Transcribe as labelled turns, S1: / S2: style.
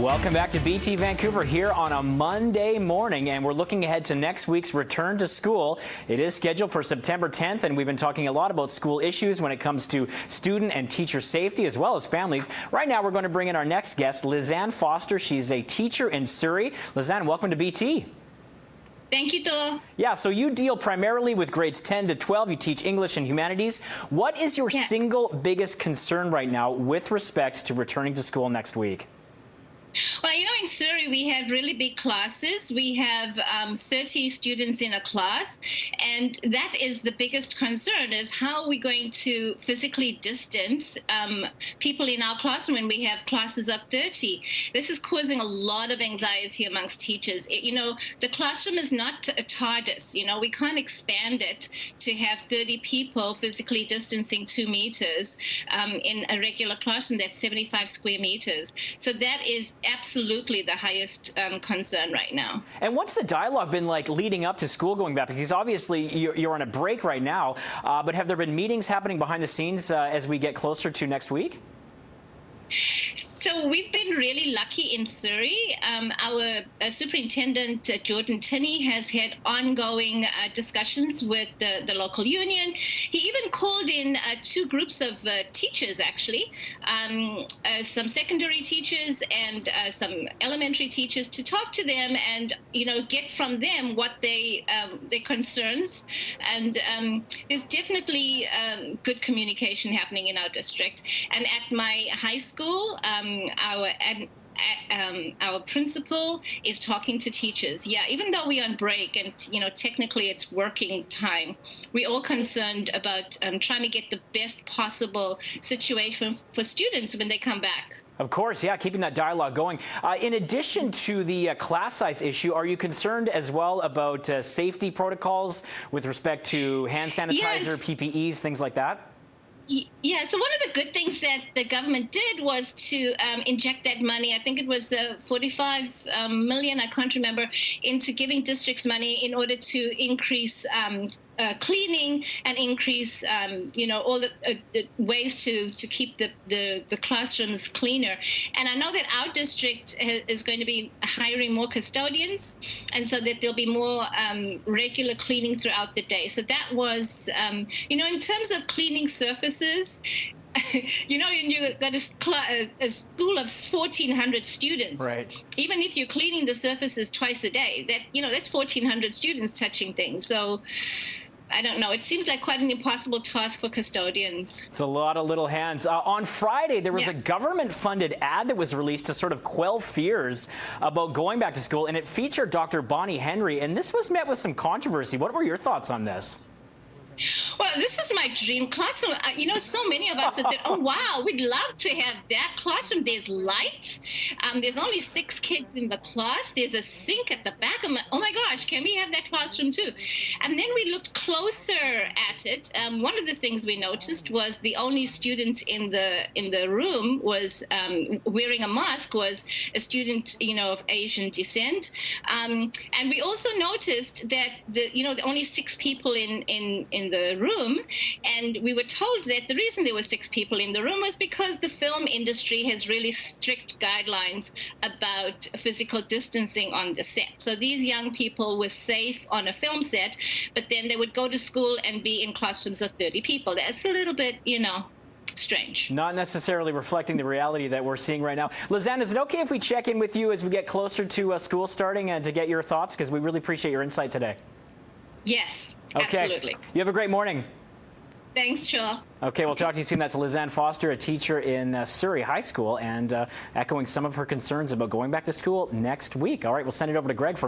S1: Welcome back to BT Vancouver here on a Monday morning, and we're looking ahead to next week's return to school. It is scheduled for September 10th, and we've been talking a lot about school issues when it comes to student and teacher safety as well as families. Right now, we're going to bring in our next guest, Lizanne Foster. She's a teacher in Surrey. Lizanne, welcome to BT.
S2: Thank you, Phil.
S1: Yeah, so you deal primarily with grades 10 to 12. You teach English and humanities. What is your single biggest concern right now with respect to returning to school next week?
S2: Well, in Surrey, we have really big classes. We have 30 students in a class, and that is the biggest concern, is how we're going to physically distance people in our classroom when we have classes of 30. This is causing a lot of anxiety amongst teachers. The classroom is not a TARDIS. We can't expand it to have 30 people physically distancing 2 meters in a regular classroom that's 75 square meters. So that is absolutely the highest concern right now.
S1: And what's the dialogue been like leading up to school going back? Because obviously you're on a break right now, but have there been meetings happening behind the scenes as we get closer to next week?
S2: So we've been really lucky in Surrey. Our superintendent, Jordan Tinney, has had ongoing discussions with the local union. He even called in 2 groups of teachers, actually, some secondary teachers and some elementary teachers, to talk to them and, get from them what their concerns. And there's definitely good communication happening in our district. And at my high school, our principal is talking to teachers. Yeah, even though we're on break and, technically it's working time, we're all concerned about trying to get the best possible situation for students when they come back.
S1: Of course, yeah, keeping that dialogue going. In addition to the class size issue, are you concerned as well about safety protocols with respect to hand sanitizer,
S2: Yes.
S1: PPEs, things like that?
S2: Yeah, so one of the good things that the government did was to inject that money. I think it was 45 million, I can't remember, into giving districts money in order to increase cleaning and increase, all the ways to keep the classrooms cleaner. And I know that our district is going to be hiring more custodians, and so that there'll be more regular cleaning throughout the day. So that was, in terms of cleaning surfaces, you've got a school of 1,400 students.
S1: Right.
S2: Even if you're cleaning the surfaces twice a day, that's 1,400 students touching things. So I don't know. It seems like quite an impossible task for custodians.
S1: It's a lot of little hands. On Friday, there was a government-funded ad that was released to sort of quell fears about going back to school, and it featured Dr. Bonnie Henry, and this was met with some controversy. What were your thoughts on this?
S2: Well, this is my dream classroom. So many of us would think, oh, wow, we'd love to have that classroom. There's light. There's only 6 kids in the class. There's a sink at the back. I'm like, oh, my gosh, can we have that classroom too? And then we looked closer at it. One of the things we noticed was the only student in the room was wearing a mask was a student, of Asian descent. And we also noticed that the only 6 people in the room, and we were told that the reason there were 6 people in the room was because the film industry has really strict guidelines about physical distancing on the set. So these young people were safe on a film set, but then they would go to school and be in classrooms of 30 people. That's a little bit, strange.
S1: Not necessarily reflecting the reality that we're seeing right now. Lizanne, is it okay if we check in with you as we get closer to school starting and to get your thoughts? Because we really appreciate your insight today.
S2: Yes,
S1: okay.
S2: Absolutely.
S1: You have a great morning.
S2: Thanks, Joel.
S1: Okay, we'll talk to you soon. That's Lizanne Foster, a teacher in Surrey High School, and echoing some of her concerns about going back to school next week. All right, we'll send it over to Greg for